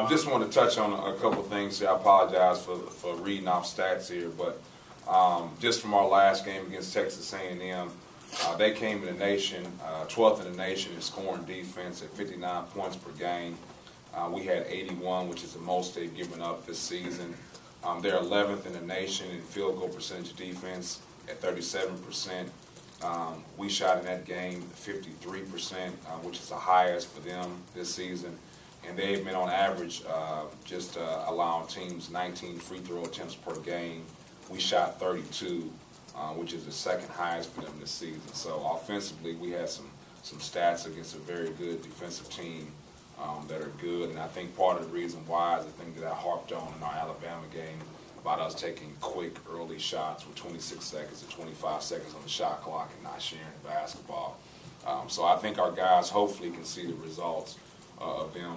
Just want to touch on a couple of things here. I apologize for reading off stats here, but just from our last game against Texas A&M, they came in the nation, 12th in the nation in scoring defense at 59 points per game. We had 81, which is the most they've given up this season. They're 11th in the nation in field goal percentage defense at 37%. We shot in that game 53%, which is the highest for them this season. And they've been on average just allowing teams 19 free throw attempts per game. We shot 32, which is the second highest for them this season. So offensively, we had some stats against a very good defensive team that are good. And I think part of the reason why is the thing that I harped on in our Alabama game about us taking quick early shots with 26 seconds and 25 seconds on the shot clock and not sharing the basketball. So I think our guys hopefully can see the results of them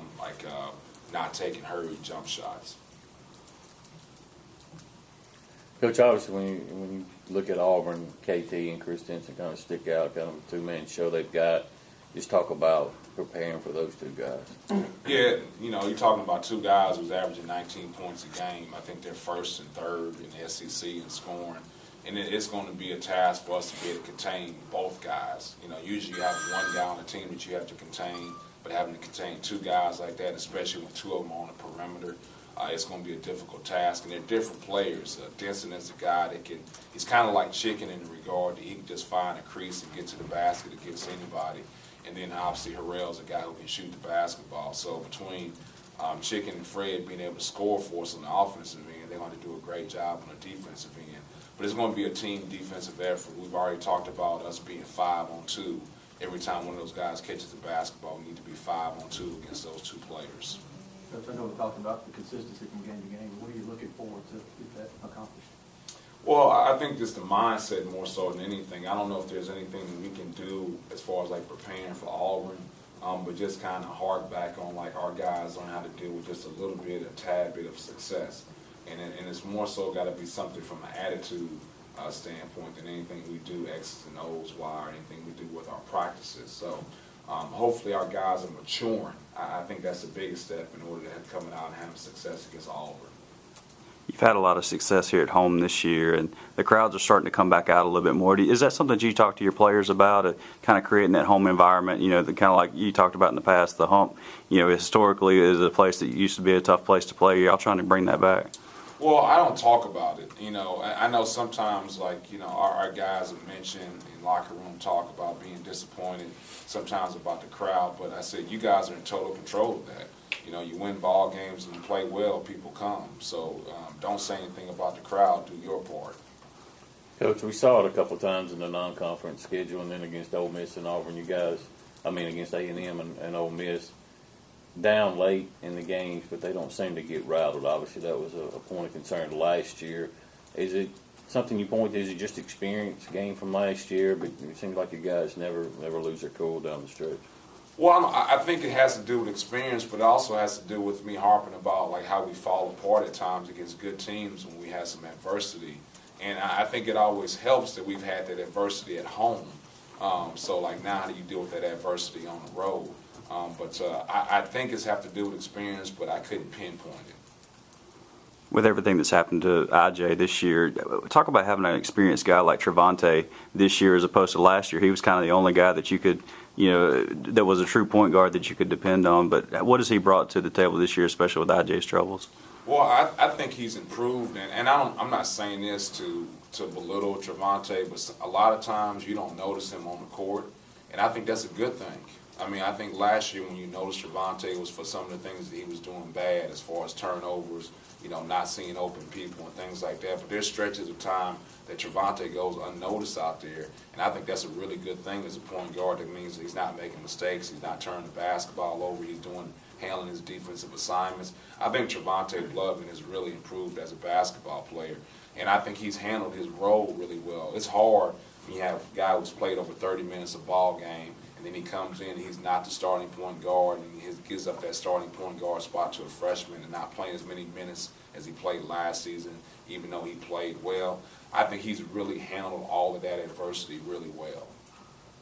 not taking hurried jump shots. Coach, obviously when you look at Auburn, KT and Chris Denson kind of stick out, kind of a two-man show they've got. Just talk about preparing for those two guys. Yeah, you're talking about two guys who's averaging 19 points a game. I think they're first and third in the SEC in scoring. And it's going to be a task for us to be able to contain both guys. Usually you have one guy on the team that you have to contain, but having to contain two guys like that, especially when two of them are on the perimeter, it's going to be a difficult task. And they're different players. Denson is a guy that he's kind of like Chicken in the regard that he can just find a crease and get to the basket against anybody. And then obviously Harrell's a guy who can shoot the basketball. So between Chicken and Fred being able to score for us on the offensive end, they're going to do a great job on the defensive end. But it's going to be a team defensive effort. We've already talked about us being 5-on-2. Every time one of those guys catches the basketball, we need to be 5-on-2 against those two players. Coach, I know we talked about the consistency from game to game. What are you looking forward to get that accomplished? Well, I think just the mindset more so than anything. I don't know if there's anything that we can do as far as preparing for Auburn, but just kind of hark back on our guys learn how to deal with just a tad bit of success. And it's more so got to be something from an attitude standpoint than anything we do X's and O's, Y, or anything we do with our practices. So hopefully our guys are maturing. I think that's the biggest step in order to have coming out and having success against Auburn. You've had a lot of success here at home this year, and the crowds are starting to come back out a little bit more. Is that something that you talk to your players about, kind of creating that home environment, the kind of like you talked about in the past, the Hump, historically is a place that used to be a tough place to play. Y'all trying to bring that back? Well, I don't talk about it. I know sometimes, our guys have mentioned in locker room talk about being disappointed, sometimes about the crowd, but I said, you guys are in total control of that. You win ball games and you play well, people come. So don't say anything about the crowd, do your part. Coach, we saw it a couple of times in the non-conference schedule and then against Ole Miss and Auburn, against A&M and Ole Miss, down late in the games, but they don't seem to get rattled. Obviously, that was a point of concern last year. Is it something you point to? Is it just experience gained from last year? But it seems like you guys never lose their cool down the stretch. Well, I think it has to do with experience, but it also has to do with me harping about how we fall apart at times against good teams when we have some adversity. And I think it always helps that we've had that adversity at home. So now how do you deal with that adversity on the road? But I think it's have to do with experience, but I couldn't pinpoint it. With everything that's happened to IJ this year, talk about having an experienced guy like Trevante this year as opposed to last year. He was kind of the only guy that you could, that was a true point guard that you could depend on. But what has he brought to the table this year, especially with IJ's troubles? Well, I think he's improved, and I'm not saying this to belittle Trevante, but a lot of times you don't notice him on the court, and I think that's a good thing. I think last year when you noticed Trevante was for some of the things that he was doing bad as far as turnovers, not seeing open people and things like that. But there's stretches of time that Trevante goes unnoticed out there, and I think that's a really good thing as a point guard. That means that he's not making mistakes, he's not turning the basketball over, he's handling his defensive assignments. I think Trevante Bloodman has really improved as a basketball player, and I think he's handled his role really well. It's hard when you have a guy who's played over 30 minutes a ball game, and then he comes in, he's not the starting point guard, and he gives up that starting point guard spot to a freshman and not playing as many minutes as he played last season, even though he played well. I think he's really handled all of that adversity really well.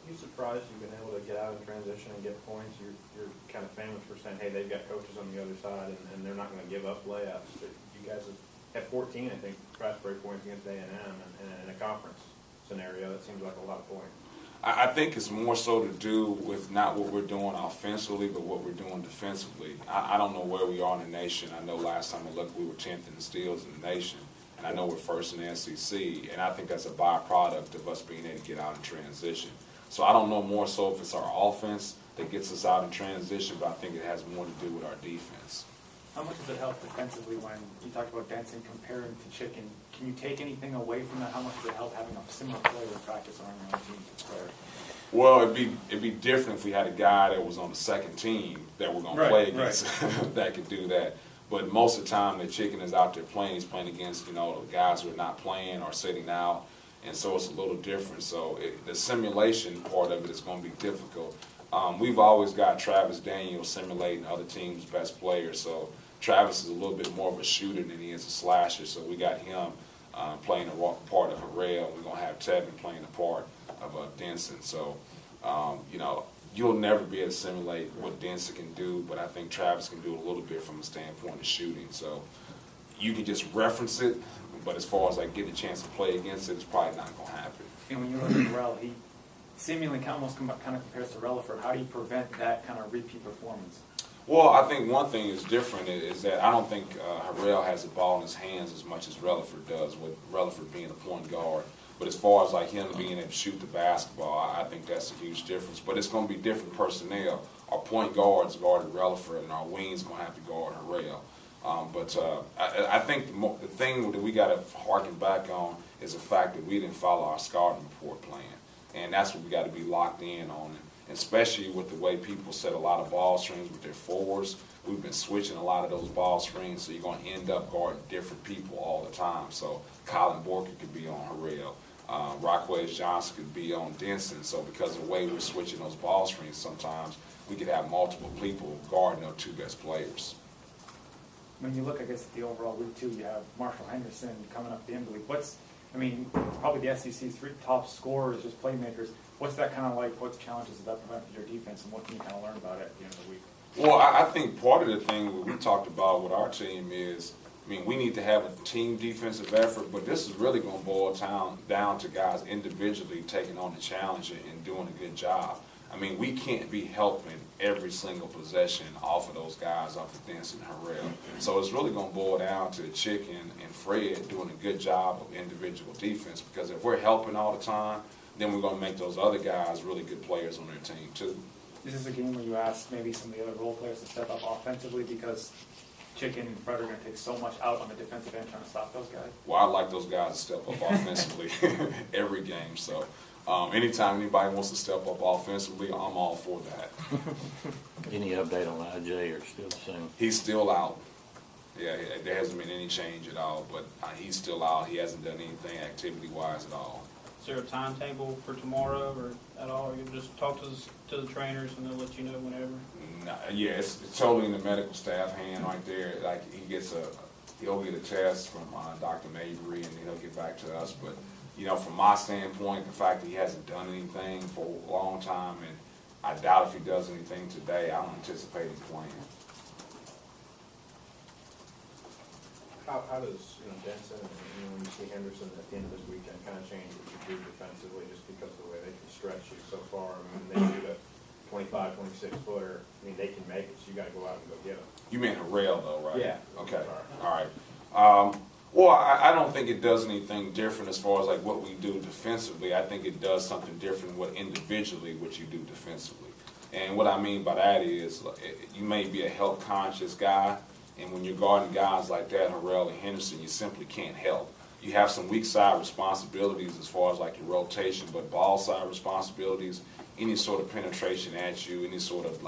You surprised you've been able to get out in transition and get points? You're kind of famous for saying, hey, they've got coaches on the other side, and they're not going to give up layups. But you guys have 14, I think, fast break points against A&M, and in a conference scenario, that seems like a lot of points. I think it's more so to do with not what we're doing offensively, but what we're doing defensively. I don't know where we are in the nation. I know last time I looked, we were 10th in the steals in the nation, and I know we're first in the SEC, and I think that's a byproduct of us being able to get out in transition. So I don't know more so if it's our offense that gets us out in transition, but I think it has more to do with our defense. How much does it help defensively when you talked about Denson comparing to Chicken? Can you take anything away from that? How much does it help having a similar player in practice on your own team? Well, it'd be different if we had a guy that was on the second team that we're going to play against that could do that. But most of the time, the Chicken is out there playing. He's playing against, the guys who are not playing or sitting out. And so it's a little different. So the simulation part of it is going to be difficult. We've always got Travis Daniels simulating other teams' best players. So Travis is a little bit more of a shooter than he is a slasher. So we got him playing a part of Harrell. We're going to have Tevin playing a part of Denson. So, you'll never be able to simulate what Denson can do, but I think Travis can do a little bit from a standpoint of shooting. So you can just reference it, but as far as getting a chance to play against it, it's probably not going to happen. And when you look at Harrell, he seemingly kind of compares to Relaford. How do you prevent that kind of repeat performance? Well, I think one thing is different is that I don't think Harrell has the ball in his hands as much as Relaford does, with Relaford being a point guard. But as far as him being able to shoot the basketball, I think that's a huge difference. But it's going to be different personnel. Our point guards guarded Relaford, and our wings going to have to guard Harrell. I think the thing that we got to harken back on is the fact that we didn't follow our scouting report plan. And that's what we got to be locked in on. And especially with the way people set a lot of ball screens with their forwards. We've been switching a lot of those ball screens, so you're going to end up guarding different people all the time. So Colin Borker could be on Harrell. Rockwell Johnson could be on Denson. So because of the way we're switching those ball screens, sometimes we could have multiple people guarding our two best players. When you look, I guess, at the overall week two, you have Marshall Henderson coming up at the end of the week. Probably the SEC's three top scorers, just playmakers. What's that kind of like? What challenges does that present for your defense, and what can you kind of learn about it at the end of the week? Well, I think part of the thing we talked about with our team is, we need to have a team defensive effort, but this is really going to boil down to guys individually taking on the challenge and doing a good job. We can't be helping every single possession off of those guys, off of Denson and Harrell. So it's really going to boil down to Chicken and Fred doing a good job of individual defense, because if we're helping all the time, then we're going to make those other guys really good players on their team too. This is a game where you ask maybe some of the other role players to step up offensively, because Chicken and Fred are going to take so much out on the defensive end trying to stop those guys. Well, I like those guys to step up offensively every game. So anytime anybody wants to step up offensively, I'm all for that. Any update on IJ, or still the same? He's still out. Yeah, there hasn't been any change at all, but he's still out. He hasn't done anything activity-wise at all. Is there a timetable for tomorrow or at all? You can just talk to the trainers and they'll let you know whenever? Yeah, it's totally in the medical staff hand right there. He'll get a test from Dr. Mabry, and he'll get back to us. But, from my standpoint, the fact that he hasn't done anything for a long time, and I doubt if he does anything today, I don't anticipate him playing. How does Denson and when you see Henderson at the end of this weekend kind of change what you do defensively, just because of the way they can stretch you so far? They shoot a 25, 26 footer. They can make it, so you got to go out and go get them. You mean Harrell, though, right? Yeah. Okay. All right. Well, I don't think it does anything different as far as what we do defensively. I think it does something different what individually what you do defensively. And what I mean by that is you may be a health conscious guy, and when you're guarding guys like that, Harrell and Henderson, you simply can't help. You have some weak side responsibilities as far as your rotation, but ball side responsibilities, any sort of penetration at you, any sort of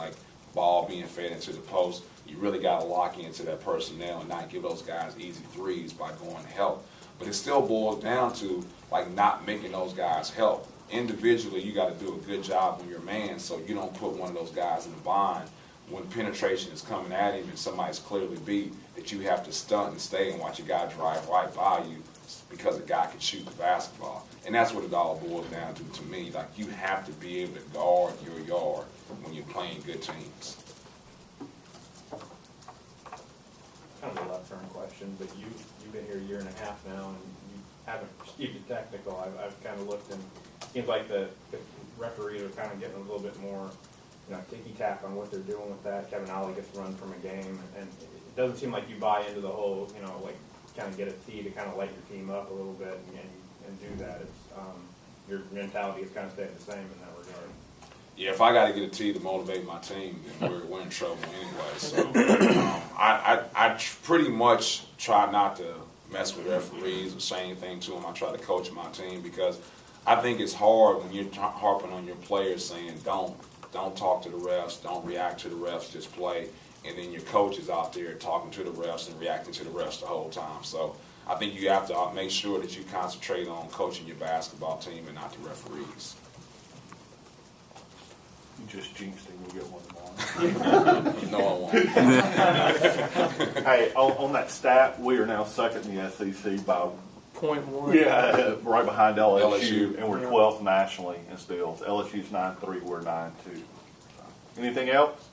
ball being fed into the post, you really got to lock into that personnel and not give those guys easy threes by going to help. But it still boils down to not making those guys help. Individually, you got to do a good job on your man, so you don't put one of those guys in a bind when penetration is coming at him and somebody's clearly beat, that you have to stunt and stay and watch a guy drive right by you because a guy can shoot the basketball. And that's what it all boils down to me. Like, you have to be able to guard your yard when you're playing good teams. Kind of a left turn question, but you've been here a year and a half now, and you haven't received a technical. I've kind of looked, and it seems like the referees are kind of getting a little bit more, ticky tack on what they're doing with that. Kevin Ollie gets run from a game, and it doesn't seem like you buy into the whole, kind of get a tee to kind of light your team up a little bit and do that. It's your mentality is kind of staying the same in that regard. Yeah, if I got to get a tee to motivate my team, then we're in trouble anyway. So I pretty much try not to mess with referees or say anything to them. I try to coach my team because I think it's hard when you're harping on your players saying don't talk to the refs, don't react to the refs, just play. And then your coach is out there talking to the refs and reacting to the refs the whole time. So I think you have to make sure that you concentrate on coaching your basketball team and not the referees. You just jinxed him. We'll get one tomorrow. No, I won't. Hey, on that stat, we are now second in the SEC by 0.1. yeah, right behind LSU, LSU. and we're 12th nationally in steals. LSU's 9-3, we're 9-2. Anything else?